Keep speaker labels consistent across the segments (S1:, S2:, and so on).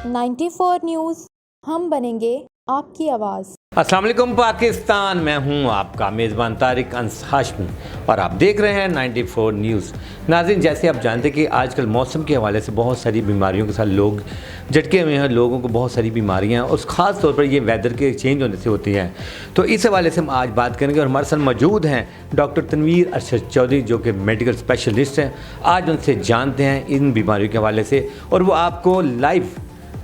S1: 94 news, हम बनेंगे आपकी आवाज़।
S2: अस्सलाम वालेकुम पाकिस्तान, मैं हूं आपका मेज़बान तारिक अंस हाशमी और आप देख रहे हैं 94 न्यूज़। नाज़रीन, जैसे आप जानते हैं कि आजकल मौसम के हवाले से बहुत सारी बीमारियों के साथ लोग झटके हुए हैं। लोगों को बहुत सारी बीमारियां और ख़ास तौर पर ये वेदर के चेंज होने से होती हैं। तो इस हवाले से हम आज बात करेंगे और हमारे साथ मौजूद हैं डॉक्टर तनवीर अरशद चौधरी, जो कि मेडिकल स्पेशलिस्ट हैं। आज उनसे जानते हैं इन बीमारियों के हवाले से और वो आपको लाइव,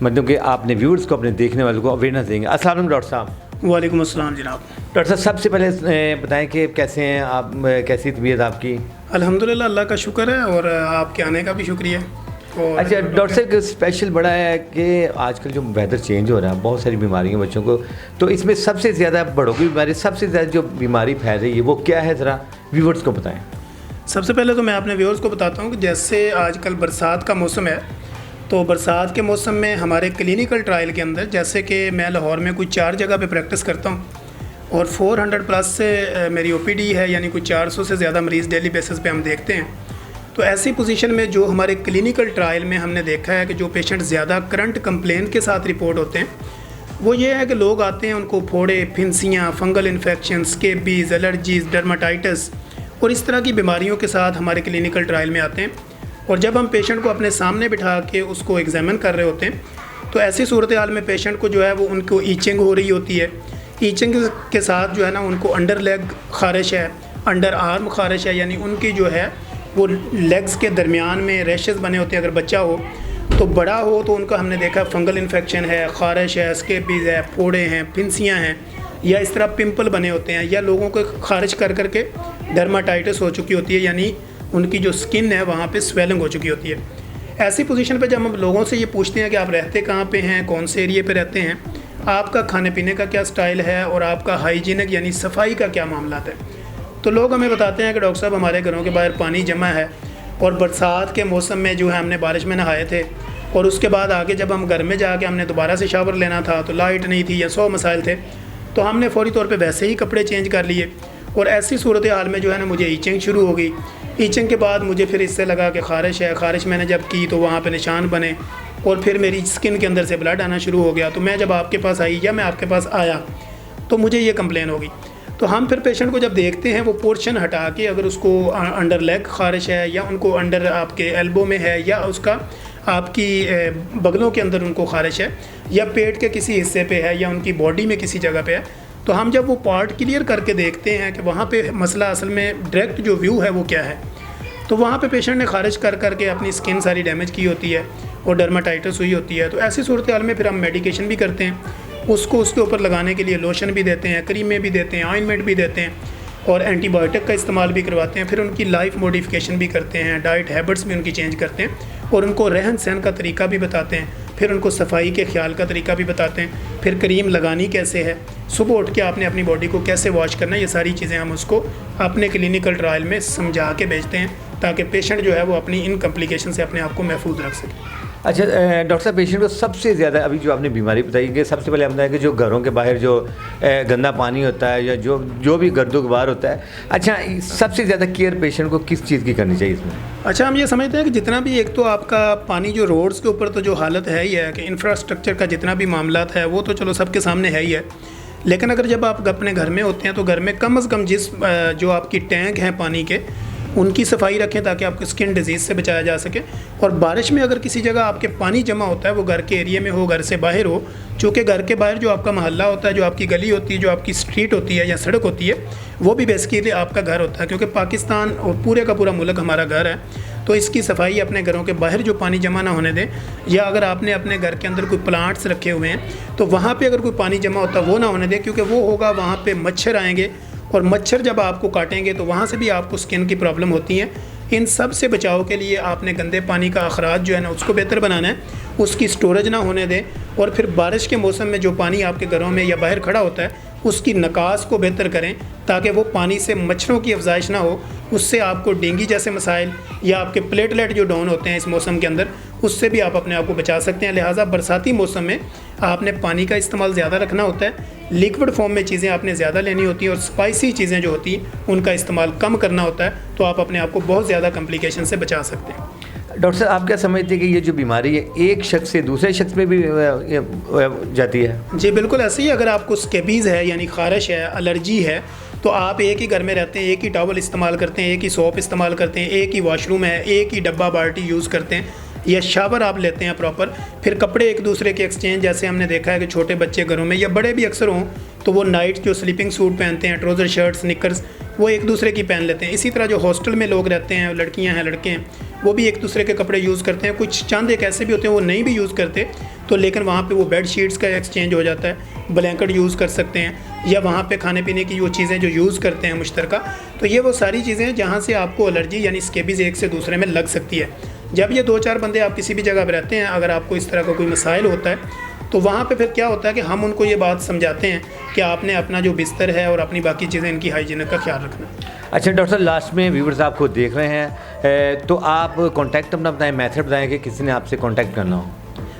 S2: मतलब कि आपने व्यूअर्स को, अपने देखने वालों को अवेयरनेस देंगे। अस्सलाम वालेकुम डॉक्टर साहब।
S3: वालेकुम अस्सलाम जनाब।
S2: डॉक्टर साहब, सबसे पहले बताएं कि कैसे हैं आप, कैसी तबीयत आपकी?
S3: अल्हम्दुलिल्लाह, अल्लाह का शुक्र है और आपके आने का भी शुक्रिया। और
S2: अच्छा डॉक्टर साहब, स्पेशल बड़ा है कि आजकल जो वेदर चेंज हो रहा है, बहुत सारी बीमारियां बच्चों को, तो इसमें सबसे ज़्यादा बड़ों की बीमारी, सबसे ज़्यादा जो बीमारी फैल रही है वो क्या है, ज़रा व्यूअर्स को बताएं।
S3: सबसे पहले तो मैं अपने व्यूअर्स को बताता हूँ कि जैसे आजकल बरसात का मौसम है, तो बरसात के मौसम में हमारे क्लिनिकल ट्रायल के अंदर, जैसे कि मैं लाहौर में कुछ 4 जगह पे प्रैक्टिस करता हूँ और 400 प्लस से मेरी ओपीडी है, यानी कुछ 400 से ज़्यादा मरीज़ डेली बेसिस पे हम देखते हैं। तो ऐसी पोजीशन में जो हमारे क्लिनिकल ट्रायल में हमने देखा है कि जो पेशेंट ज़्यादा करंट कंप्लेन के साथ रिपोर्ट होते हैं, वो ये है कि लोग आते हैं, उनको फोड़े, फिंसियाँ, fungal infection, scabies, allergies, dermatitis और इस तरह की बीमारियों के साथ हमारे क्लिनिकल ट्रायल में आते हैं। और जब हम पेशेंट को अपने सामने बिठा के उसको एग्जामिन कर रहे होते हैं, तो ऐसी सूरत हाल में पेशेंट को जो है वो, उनको ईचिंग हो रही होती है। ईचिंग के साथ जो है ना, उनको अंडर लेग खारिश है, अंडर आर्म खारिश है, यानी उनकी जो है वो लेग्स के दरमियान में रैशेस बने होते हैं। अगर बच्चा हो तो, बड़ा हो तो उनका हमने देखा फंगल इन्फेक्शन है, खारिश है, स्केबीज़ है, फोड़े हैं, फिंसियाँ हैं, या इस तरह पिंपल बने होते हैं, या लोगों को खारिश कर करके डर्माटाइटिस हो चुकी होती है, यानी उनकी जो स्किन है वहाँ पे स्वेलिंग हो चुकी होती है। ऐसी पोजीशन पे जब हम लोगों से ये पूछते हैं कि आप रहते कहाँ पे हैं, कौन से एरिए पे रहते हैं, आपका खाने पीने का क्या स्टाइल है और आपका हाइजीनिक यानी सफाई का क्या मामला है, तो लोग हमें बताते हैं कि डॉक्टर साहब, हमारे घरों के बाहर पानी जमा है और बरसात के मौसम में जो है हमने बारिश में नहाए थे और उसके बाद आगे जब हम घर में जाके हमने दोबारा से शावर लेना था तो लाइट नहीं थी या 100 मसाइल थे, तो हमने फ़ौरी तौर पे वैसे ही कपड़े चेंज कर लिए। और ऐसी सूरत हाल में जो है ना, मुझे ईचिंग शुरू हो गई। ईचिंग के बाद मुझे फिर इससे लगा कि खारिश है। खारिश मैंने जब की तो वहाँ पे निशान बने और फिर मेरी स्किन के अंदर से ब्लड आना शुरू हो गया। तो मैं जब आपके पास आई या मैं आपके पास आया तो मुझे ये कंप्लेन होगी। तो हम फिर पेशेंट को जब देखते हैं, वो पोर्शन हटा के, अगर उसको अंडर लेग खारिश है या उनको अंडर आपके एल्बो में है या उसका आपकी बगलों के अंदर उनको खारिश है या पेट के किसी हिस्से पे है या उनकी बॉडी में किसी जगह पे है, तो हम जब वो पार्ट क्लियर करके देखते हैं कि वहाँ पे मसला असल में डायरेक्ट जो व्यू है वो क्या है, तो वहाँ पे पेशेंट ने खारिज कर करके अपनी स्किन सारी डैमेज की होती है और डर्माटाइटिस हुई होती है। तो ऐसी सूरत हाल में फिर हम मेडिकेशन भी करते हैं, उसको उसके ऊपर लगाने के लिए लोशन भी देते हैं, क्रीमें भी देते हैं, ऑइंटमेंट भी देते हैं और एंटीबायोटिक का इस्तेमाल भी करवाते हैं। फिर उनकी लाइफ मॉडिफिकेशन भी करते हैं, डाइट हैबिट्स भी उनकी चेंज करते हैं और उनको रहन सहन का तरीका भी बताते हैं। फिर उनको सफाई के ख्याल का तरीका भी बताते हैं। फिर क्रीम लगानी कैसे है, सुबह उठ के आपने अपनी बॉडी को कैसे वॉश करना है, ये सारी चीज़ें हम उसको अपने क्लिनिकल ट्रायल में समझा के भेजते हैं ताकि पेशेंट जो है वो अपनी इन कम्प्लिकेशन से अपने आप को महफूज रख सके।
S2: अच्छा डॉक्टर साहब, पेशेंट को सबसे ज़्यादा, अभी जो आपने बीमारी बताई कि सबसे पहले हम बताएं कि जो घरों के बाहर जो गंदा पानी होता है या जो भी गर्दो गुबार होता है, अच्छा सबसे ज़्यादा केयर पेशेंट को किस चीज़ की करनी चाहिए इसमें?
S3: अच्छा, हम ये समझते हैं कि जितना भी, एक तो आपका पानी जो रोड्स के ऊपर तो जो हालत है ही है कि इंफ्रास्ट्रक्चर का जितना भी मामला है वो तो चलो सबके सामने है ही है, लेकिन अगर जब आप अपने घर में होते हैं तो घर में कम से कम जो आपकी टैंक हैं पानी के, उनकी सफाई रखें ताकि आपको स्किन डिजीज़ से बचाया जा सके। और बारिश में अगर किसी जगह आपके पानी जमा होता है, वो घर के एरिया में हो, घर से बाहर हो, चूँकि घर के बाहर जो आपका मोहल्ला होता है, जो आपकी गली होती है, जो आपकी स्ट्रीट होती है या सड़क होती है, वो भी बेसिकली आपका घर होता है, क्योंकि पाकिस्तान और पूरे का पूरा मुल्क हमारा घर है। तो इसकी सफाई अपने घरों के बाहर जो पानी जमा ना होने दें, या अगर आपने अपने घर के अंदर कोई प्लांट्स रखे हुए हैं तो वहाँ पे अगर कोई पानी जमा होता है वो ना होने दें, क्योंकि वो होगा वहाँ पे मच्छर आएंगे और मच्छर जब आपको काटेंगे तो वहाँ से भी आपको स्किन की प्रॉब्लम होती है। इन सब से बचाव के लिए आपने गंदे पानी का अखराज जो है ना उसको बेहतर बनाना है, उसकी स्टोरेज ना होने दें। और फिर बारिश के मौसम में जो पानी आपके घरों में या बाहर खड़ा होता है उसकी निकास को बेहतर करें ताकि वो पानी से मच्छरों की अफजाइश ना हो, उससे आपको डेंगू जैसे मसाइल या आपके प्लेटलेट जो डाउन होते हैं इस मौसम के अंदर, उससे भी आप अपने आप को बचा सकते हैं। लिहाजा बरसाती मौसम में आपने पानी का इस्तेमाल ज़्यादा रखना होता है, लिक्विड फॉर्म में चीज़ें आपने ज़्यादा लेनी होती हैं और स्पाइसी चीज़ें जो होती हैं उनका इस्तेमाल कम करना होता है, तो आप अपने आप को बहुत ज़्यादा कॉम्प्लिकेशन से बचा सकते हैं।
S2: डॉक्टर साहब, आप क्या समझते हैं कि ये जो बीमारी है एक शख्स से दूसरे शख्स में भी जाती है?
S3: जी बिल्कुल ऐसे ही। अगर आपको स्केबीज़ है यानी ख़ारिश है, एलर्जी है, तो आप एक ही घर में रहते हैं, एक ही टॉवल इस्तेमाल करते हैं, एक ही सोप इस्तेमाल करते हैं, एक ही वॉशरूम है, एक ही डब्बा बाल्टी यूज़ करते हैं, या शावर आप लेते हैं प्रॉपर, फिर कपड़े एक दूसरे के एक्सचेंज, जैसे हमने देखा है कि छोटे बच्चे घरों में या बड़े भी अक्सर हों तो वो नाइट जो स्लीपिंग सूट पहनते हैं, ट्राउज़र शर्ट्स निकर्स, वो एक दूसरे की पहन लेते हैं। इसी तरह जो हॉस्टल में लोग रहते हैं, लड़कियां हैं, लड़के हैं, वो भी एक दूसरे के कपड़े यूज़ करते हैं। कुछ चंद एक ऐसे भी होते हैं वो नहीं भी यूज़ करते, तो लेकिन वहाँ पे वो बेड शीट्स का एक्सचेंज हो जाता है, ब्लैंकेट यूज़ कर सकते हैं, या वहाँ पे खाने पीने की वो चीज़ें जो यूज़ करते हैं मुश्तरका। तो ये वो सारी चीज़ें हैं जहाँ से आपको एलर्जी यानी स्केबीज़ एक से दूसरे में लग सकती है। जब ये 2-4 बंदे आप किसी भी जगह पर रहते हैं, अगर आपको इस तरह का कोई मसाइल होता है, तो वहाँ पे फिर क्या होता है कि हम उनको ये बात समझाते हैं कि आपने अपना जो बिस्तर है और अपनी बाकी चीज़ें, इनकी हाइजीन का ख्याल रखना।
S2: अच्छा डॉक्टर साहब, लास्ट में व्यूवर्स आपको देख रहे हैं, तो आप कॉन्टैक्ट अपना बताएं, मेथड बताएं कि किसी ने आपसे कॉन्टैक्ट करना हो।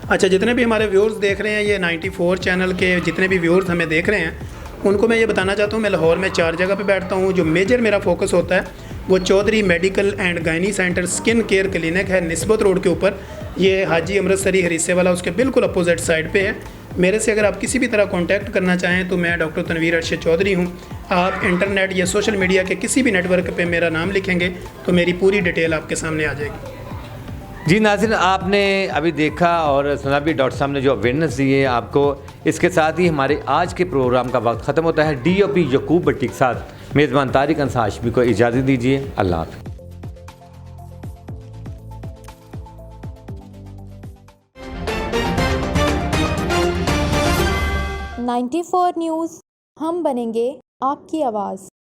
S3: अच्छा, जितने भी हमारे व्यूअर्स देख रहे हैं, ये 94 चैनल के जितने भी व्यूअर्स हमें देख रहे हैं, उनको मैं ये बताना चाहता हूँ, मैं लाहौर में 4 जगह पे बैठता हूँ। जो मेजर मेरा फोकस होता है वो Chaudhary medical and gynae centre skin care clinic है, निस्बत रोड के ऊपर। ये हाजी अमृतसरी हरीसे वाला उसके बिल्कुल अपोजिट साइड पे है। मेरे से अगर आप किसी भी तरह कांटेक्ट करना चाहें तो मैं डॉक्टर तनवीर अरशद चौधरी हूँ। आप इंटरनेट या सोशल मीडिया के किसी भी नेटवर्क पे मेरा नाम लिखेंगे तो मेरी पूरी डिटेल आपके सामने आ जाएगी।
S2: जी नाज़रीन, आपने अभी देखा और सुना भी डॉक्टर साहब ने जो अवेयरनेस दी है आपको। इसके साथ ही हमारे आज के प्रोग्राम का वक्त ख़त्म होता है। DOP यकूब भट्टी के साथ मेज़बान तारिक अंसार हाशमी को इजाज़त दीजिए। अल्लाह हाफ़िज़।
S1: 94 न्यूज़, हम बनेंगे आपकी आवाज़।